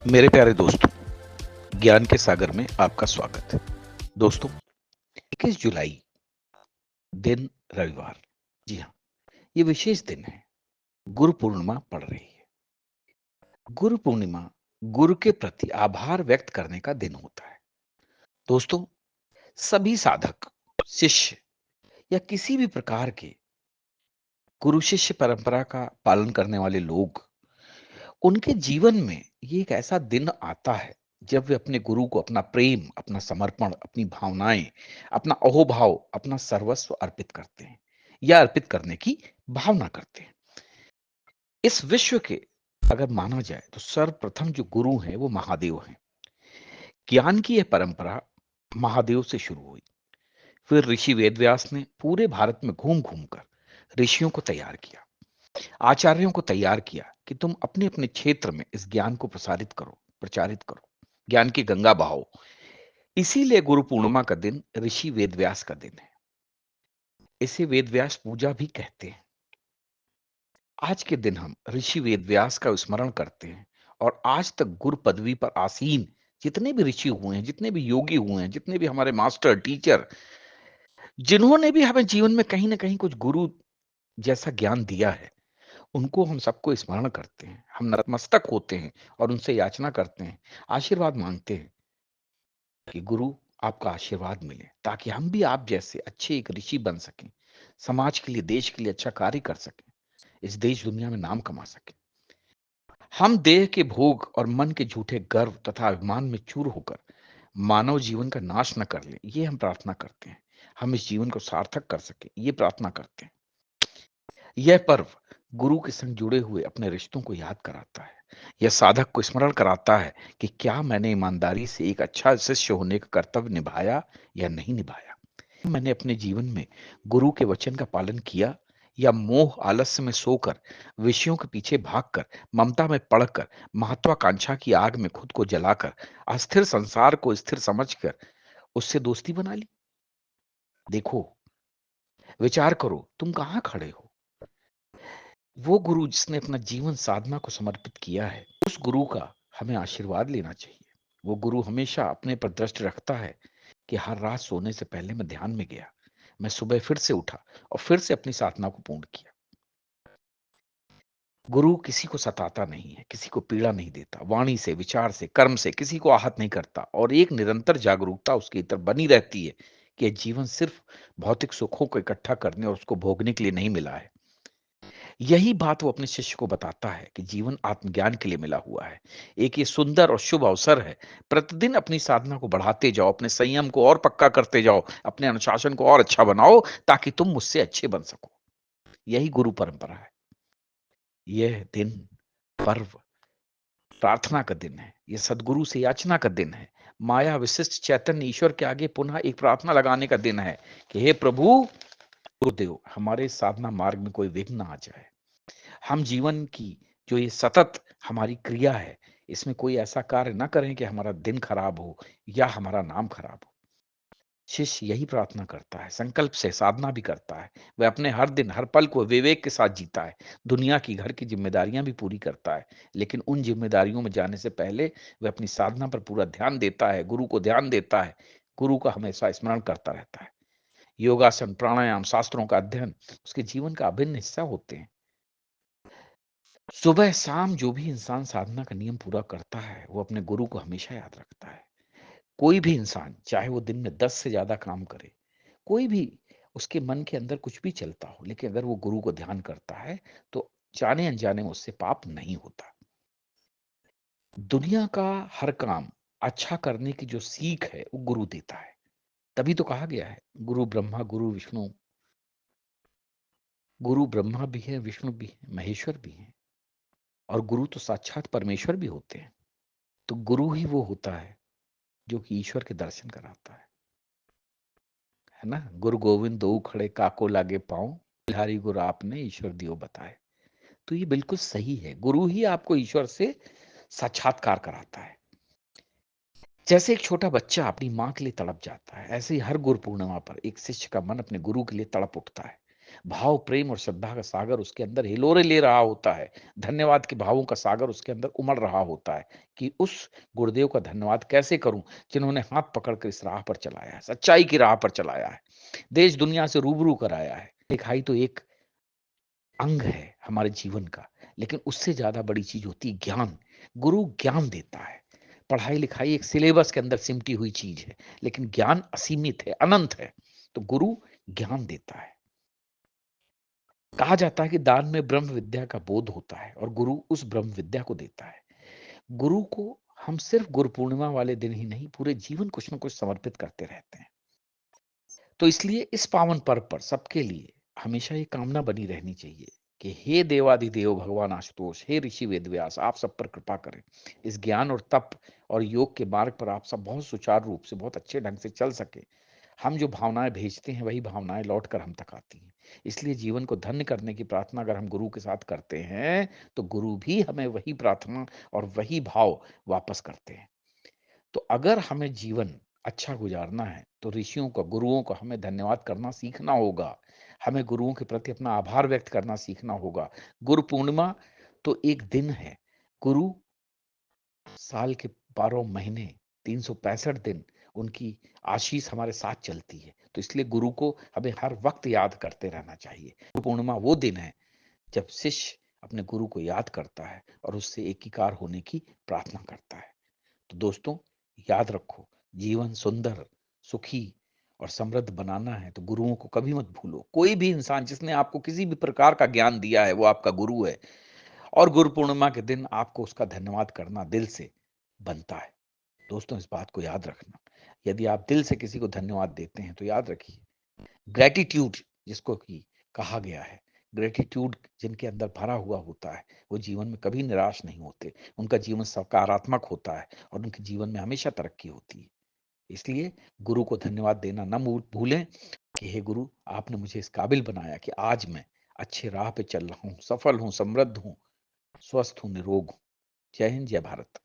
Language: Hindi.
मेरे प्यारे दोस्तों, ज्ञान के सागर में आपका स्वागत है। दोस्तों, 21 जुलाई दिन रविवार। जी हाँ, ये विशेष दिन है। गुरु पूर्णिमा पड़ रही है। गुरु पूर्णिमा गुरु के प्रति आभार व्यक्त करने का दिन होता है। दोस्तों, सभी साधक, शिष्य या किसी भी प्रकार के गुरु शिष्य परंपरा का पालन करने वाले लोग, उनके जीवन में ये एक ऐसा दिन आता है जब वे अपने गुरु को अपना प्रेम, अपना समर्पण, अपनी भावनाएं, अपना अहोभाव, अपना सर्वस्व अर्पित करते हैं या अर्पित करने की भावना करते हैं। इस विश्व के अगर माना जाए तो सर्वप्रथम जो गुरु हैं वो महादेव हैं। ज्ञान की यह परंपरा महादेव से शुरू हुई। फिर ऋषि वेदव्यास ने पूरे भारत में घूम घूम कर ऋषियों को तैयार किया, आचार्यों को तैयार किया कि तुम अपने अपने क्षेत्र में इस ज्ञान को प्रसारित करो, प्रचारित करो, ज्ञान की गंगा बहाओ। इसीलिए गुरु पूर्णिमा का दिन ऋषि वेदव्यास का दिन है। इसे वेदव्यास पूजा भी कहते हैं। आज के दिन हम ऋषि वेदव्यास का स्मरण करते हैं और आज तक गुरु पदवी पर आसीन जितने भी ऋषि हुए हैं, जितने भी योगी हुए हैं, जितने भी हमारे मास्टर टीचर, जिन्होंने भी हमें जीवन में कहीं ना कहीं कुछ गुरु जैसा ज्ञान दिया है, उनको हम सबको स्मरण करते हैं। हम नतमस्तक होते हैं और उनसे याचना करते हैं, आशीर्वाद मांगते हैं कि गुरु आपका आशीर्वाद मिले ताकि हम भी आप जैसे अच्छे एक ऋषि बन सकें, समाज के लिए, देश के लिए अच्छा कार्य कर सकें, इस देश दुनिया में नाम कमा सकें। हम देह के भोग और मन के झूठे गर्व तथा अभिमान में चूर होकर मानव जीवन का नाश न कर ले, ये हम प्रार्थना करते हैं। हम इस जीवन को सार्थक कर सके, ये प्रार्थना करते हैं। यह पर्व गुरु के संग जुड़े हुए अपने रिश्तों को याद कराता है। यह साधक को स्मरण कराता है कि क्या मैंने ईमानदारी से एक अच्छा शिष्य होने का कर्तव्य निभाया या नहीं निभाया। मैंने अपने जीवन में गुरु के वचन का पालन किया या मोह आलस्य में सोकर, विषयों के पीछे भागकर, ममता में पड़कर, महत्वाकांक्षा की आग में खुद को जलाकर, अस्थिर संसार को स्थिर समझकर उससे दोस्ती बना ली। देखो, विचार करो, तुम कहाँ खड़े हो। वो गुरु जिसने अपना जीवन साधना को समर्पित किया है, उस गुरु का हमें आशीर्वाद लेना चाहिए। वो गुरु हमेशा अपने पर दृष्टि रखता है कि हर रात सोने से पहले मैं ध्यान में गया, मैं सुबह फिर से उठा और फिर से अपनी साधना को पूर्ण किया। गुरु किसी को सताता नहीं है, किसी को पीड़ा नहीं देता, वाणी से, विचार से, कर्म से किसी को आहत नहीं करता और एक निरंतर जागरूकता उसके भीतर बनी रहती है कि यह जीवन सिर्फ भौतिक सुखों को इकट्ठा करने और उसको भोगने के लिए नहीं मिला है। यही बात वो अपने शिष्य को बताता है कि जीवन आत्मज्ञान के लिए मिला हुआ है। एक ये सुंदर और शुभ अवसर है। प्रतिदिन अपनी साधना को बढ़ाते जाओ, अपने संयम को और पक्का करते जाओ, अपने अनुशासन को और अच्छा बनाओ ताकि तुम मुझसे अच्छे बन सको। यही गुरु परंपरा है। यह दिन, पर्व प्रार्थना का दिन है। यह सदगुरु से याचना का दिन है। माया विशिष्ट चैतन्य ईश्वर के आगे पुनः एक प्रार्थना लगाने का दिन है कि हे प्रभु, गुरुदेव, हमारे साधना मार्ग में कोई विघ्न ना आ जाए। हम जीवन की जो ये सतत हमारी क्रिया है, इसमें कोई ऐसा कार्य ना करें कि हमारा दिन खराब हो या हमारा नाम खराब हो। शिष्य यही प्रार्थना करता है, संकल्प से साधना भी करता है। वह अपने हर दिन, हर पल को विवेक के साथ जीता है। दुनिया की, घर की जिम्मेदारियां भी पूरी करता है, लेकिन उन जिम्मेदारियों में जाने से पहले वह अपनी साधना पर पूरा ध्यान देता है, गुरु को ध्यान देता है, गुरु का हमेशा स्मरण करता रहता है। योगासन, प्राणायाम, शास्त्रों का अध्ययन उसके जीवन का अभिन्न हिस्सा होते हैं। सुबह शाम जो भी इंसान साधना का नियम पूरा करता है, वो अपने गुरु को हमेशा याद रखता है। कोई भी इंसान, चाहे वो दिन में 10 से ज्यादा काम करे, कोई भी उसके मन के अंदर कुछ भी चलता हो, लेकिन अगर वो गुरु को ध्यान करता है, तो जाने अनजाने में उससे पाप नहीं होता। दुनिया का हर काम अच्छा करने की जो सीख है, वो गुरु देता है। तभी तो कहा गया है, गुरु ब्रह्मा, गुरु विष्णु, गुरु ब्रह्मा भी है, विष्णु भी है, महेश्वर भी है और गुरु तो साक्षात परमेश्वर भी होते हैं। तो गुरु ही वो होता है जो कि ईश्वर के दर्शन कराता है ना? गुरु गोविंद दोऊ खड़े काको लागे पाँव, बिहारी गुरु आपने ईश्वर दियो बताए। तो ये बिल्कुल सही है। गुरु ही आपको ईश्वर से साक्षात्कार कराता है। जैसे एक छोटा बच्चा अपनी माँ के लिए तड़प जाता है, ऐसे ही हर गुरु पूर्णिमा पर एक शिष्य का मन अपने गुरु के लिए तड़प उठता है। भाव, प्रेम और श्रद्धा का सागर उसके अंदर हिलोरे ले रहा होता है। धन्यवाद के भावों का सागर उसके अंदर उमड़ रहा होता है कि उस गुरुदेव का धन्यवाद कैसे करूं जिन्होंने हाथ पकड़कर इस राह पर चलाया है, सच्चाई की राह पर चलाया है, देश दुनिया से रूबरू कराया है। लिखाई तो एक अंग है हमारे जीवन का, लेकिन उससे ज्यादा बड़ी चीज होती है ज्ञान। गुरु ज्ञान देता है। पढ़ाई लिखाई एक सिलेबस के अंदर सिमटी हुई चीज है, लेकिन ज्ञान असीमित है, अनंत है। तो गुरु ज्ञान देता है। कहा जाता है कि दान में ब्रह्म विद्या का बोध होता है और गुरु उस ब्रह्म विद्या को देता है। गुरु को हम सिर्फ गुरु पूर्णिमा वाले दिन ही नहीं, पूरे जीवन कुछ न कुछ समर्पित करते रहते हैं। तो इसलिए इस पावन पर्व पर सबके लिए हमेशा ये कामना बनी रहनी चाहिए कि हे देवाधिदेव भगवान आशुतोष, हे ऋषि वेदव्यास, आप सब पर कृपा करें। इस ज्ञान और तप और योग के मार्ग पर आप सब बहुत सुचारू रूप से, बहुत अच्छे ढंग से चल सके। हम जो भावनाएं भेजते हैं वही भावनाएं लौट कर हम तक आती हैं। इसलिए जीवन को धन्य करने की प्रार्थना अगर हम गुरु के साथ करते हैं तो गुरु भी हमें वही प्रार्थना और वही भाव वापस करते हैं। तो अगर हमें जीवन अच्छा गुजारना है तो ऋषियों का, गुरुओं का हमें धन्यवाद करना सीखना होगा। हमें गुरुओं के प्रति अपना आभार व्यक्त करना सीखना होगा। गुरु पूर्णिमा तो एक दिन है। गुरु साल के 12 महीने, 365 दिन उनकी आशीष हमारे साथ चलती है। तो इसलिए गुरु को हमें हर वक्त याद करते रहना चाहिए। गुरु पूर्णिमा वो दिन है जब शिष्य अपने गुरु को याद करता है और उससे एकीकार होने की प्रार्थना करता है। तो दोस्तों, याद रखो, जीवन सुंदर, सुखी और समृद्ध बनाना है तो गुरुओं को कभी मत भूलो। कोई भी इंसान जिसने आपको किसी भी प्रकार का ज्ञान दिया है वो आपका गुरु है और गुरु पूर्णिमा के दिन आपको उसका धन्यवाद करना दिल से बनता है। दोस्तों, इस बात को याद रखना। यदि आप दिल से किसी को धन्यवाद देते हैं तो याद रखिए, ग्रेटिट्यूड जिसको कि कहा गया है, ग्रेटिट्यूड जिनके अंदर भरा हुआ होता है वो जीवन में कभी निराश नहीं होते। उनका जीवन सकारात्मक होता है और उनके जीवन में हमेशा तरक्की होती है। इसलिए गुरु को धन्यवाद देना न भूलें कि हे गुरु, आपने मुझे इस काबिल बनाया कि आज मैं अच्छे राह पे चल रहा हूँ, सफल हूँ, समृद्ध हूँ, स्वस्थ हूँ, निरोग हूँ। जय हिंद, जय भारत।